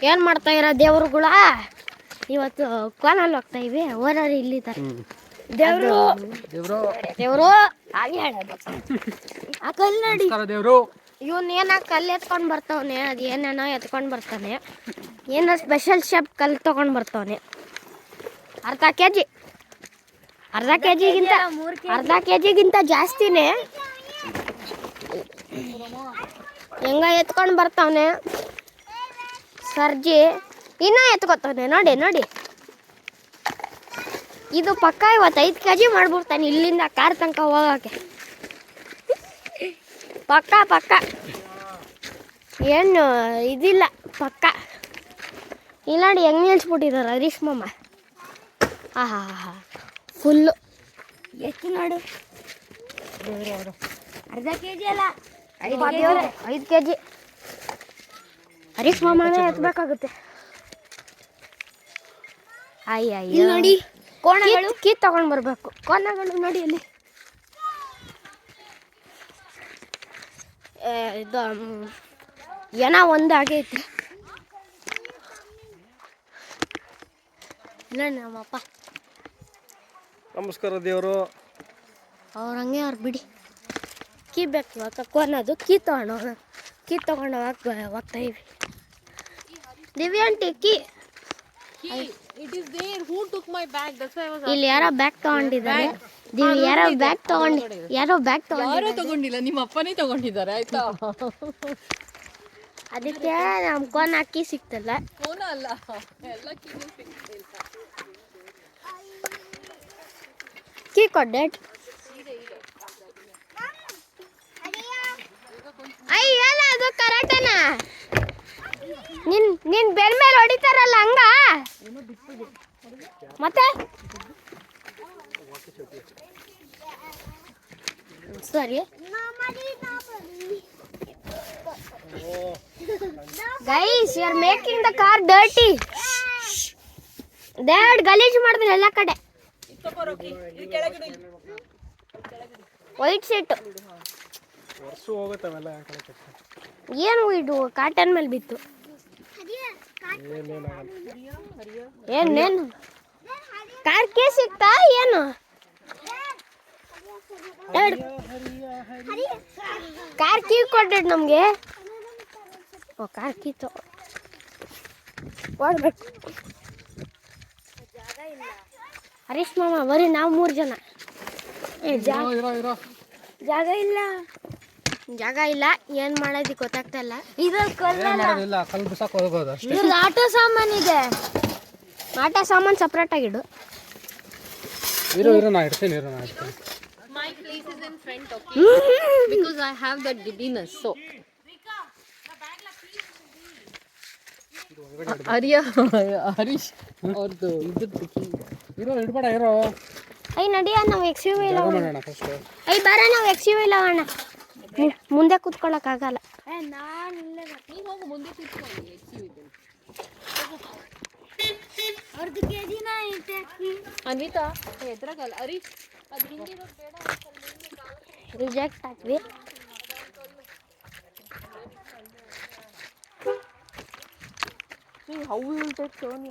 ಏನ್ ಮಾಡ್ತಾ ಇರೋ ದೇವ್ರುಗಳ ಇವತ್ತು ಕೋನಲ್ಲಿ ಹೋಗ್ತಾ ಇವಿ ಓನರ್ ಇಲ್ಲಿದ್ದಾರೆ ದೇವ್ರು ದೇವ್ರು ಹಾಗೆ ಹೇಳೋದು ಆ ಕಲ್ಲು ನೋಡಿ ದೇವ್ರು ಇವನ್ ಏನ ಕಲ್ಲು ಎತ್ಕೊಂಡ್ ಬರ್ತಾವನೆ ಅದ್ ಏನೇನೋ ಎತ್ಕೊಂಡ್ ಬರ್ತಾನೆ ಏನೋ ಸ್ಪೆಷಲ್ ಶೇಪ್ ಕಲ್ಲು ತಗೊಂಡ್ ಬರ್ತಾವನೆ ಅರ್ಧ ಕೆಜಿಗಿಂತ ಜಾಸ್ತಿನೇ ಹೆಂಗ ಎತ್ಕೊಂಡ್ ಬರ್ತಾವನೆ ಸರ್ಜಿ ಇನ್ನ ಎತ್ಕೊತಾನೆ ನೋಡಿ ಇದು ಪಕ್ಕ ಇವತ್ತು 5 kg ಮಾಡ್ಬಿಡ್ತಾನೆ ಇಲ್ಲಿಂದ ಕಾರ್ ತನಕ ಹೋಗಕ್ಕೆ ಪಕ್ಕ ಏನು ಇದಿಲ್ಲ ಪಕ್ಕ ಇಲ್ಲ ನೋಡಿ ಹೆಂಗೆ ನಿಲ್ಸ್ಬಿಟ್ಟಿದ್ದಾರೆ ಹರೀಶ್ ಮಾಮ ಹಾ ಫುಲ್ಲು ಎಷ್ಟು ನೋಡು ಅರ್ಧ ಕೆಜಿ ಅಲ್ಲ 5 kg ಹರೀಶ್ ಮಾಮನೇ ಎತ್ತಬೇಕಾಗುತ್ತೆ ಅಯ್ಯ ನೋಡಿ ಕೋಣಗಳು ಕೀ ತಗೊಂಡ್ ಬರ್ಬೇಕು ಕೋಣಗಳು ನೋಡಿ ಅಲ್ಲಿ ಇದು ಏನೋ ಒಂದು ಆಗೈತಿ ಇಲ್ಲ ನಮ್ಮಪ್ಪ ನಮಸ್ಕಾರ ದೇವರು ಅವ್ರು ಹಂಗೆ ಅವ್ರು ಬಿಡಿ ಕೀ ಬೇಕು ಇವಾಗ ಕೋನದು ಕೀ ತಗೊಂಡು ಹೋಗ್ತಾ ಇವಿ ದಿವ್ಯಾ ಆಂಟಿ ಕೀ ಇಲ್ಲಿ ಯಾರೋ ಬ್ಯಾಗ್ ತಗೊಂಡಿದ್ದಾರೆ ಯಾರೋ ಬ್ಯಾಗ್ ತಗೊಂಡಿಲ್ಲ ನಿಮ್ಮ ಅಪ್ಪನೇ ತಗೊಂಡಿದ್ದಾರೆ ಆಯ್ತಾ ಅದಕ್ಕೆ ನಮ್ ಕೋನ್ ಅಕ್ಕಿ ಸಿಕ್ತಲ್ಲ ಫೋನ ಅಲ್ಲ ಎಲ್ಲ ಕೀ ಕೊಡ್ಡೆ ಅಯ್ಯಲ್ಲ ಅದು ಕರಾಟನ ನಿನ್ ಬೆಲ್ ಮೇಲೆ ಹೊಡಿತಾರಲ್ಲ ಹಂಗ ಮತ್ತೆ ಸರಿ guys you are making the car dirty ದೇವ್ಡ್ ಗಲೀಜು ಮಾಡಿದ್ರೆ ಎಲ್ಲ ಕಡೆ ವೈಟ್ ಶೀಟ್ ಏನು ಇದು ಕಾಟನ್ ಮೇಲೆ ಬಿತ್ತು ಏನೇನು ಕಾರ್ ಕೀ ಸಿಕ್ತಾ ಏನು ಕಾರ್ ಕೀ ಕೊಡ್ರಿ ನಮ್ಗೆ ಓ ಕಾರ್ ಕೀ ಓಡ್ಬೇಕು ಹರೀಶ್ ಮಾಮ ಬರೀ ನಾವು 3 ಜನ ಜಾಗ ಇಲ್ಲ ಏನ್ ಮಾಡೋದಿ ಗೊತ್ತಾಗ್ತಾ ಇಲ್ಲ ಇದ್ರಲ್ಲಿ ಆಟ ಸಾಮಾನಿದೆ ಆಟ ಸಾಮಾನು separate ಆಗಿಡು My place is in front, okay? Because I have that giddiness, so. Harish ಅವ್ರದ್ದು ಐ ನಡಿಯ ನಾವು XUV ಇಲ್ಲ ಐ ಬರ ನಾವು XUV ಇಲ್ಲ ಅಣ್ಣ ಮುಂದೆ ಕೂತ್ಕೊಳ್ಳಕ್ ಆಗಲ್ಲ ಅನಿತಾ ಎದ್ರಾಗಲ್ಲ ಹರೀಶ್ ಅದು ಹಿಂದೆ ಬೇಡ reject ಆಗ್ವಿ how will take turn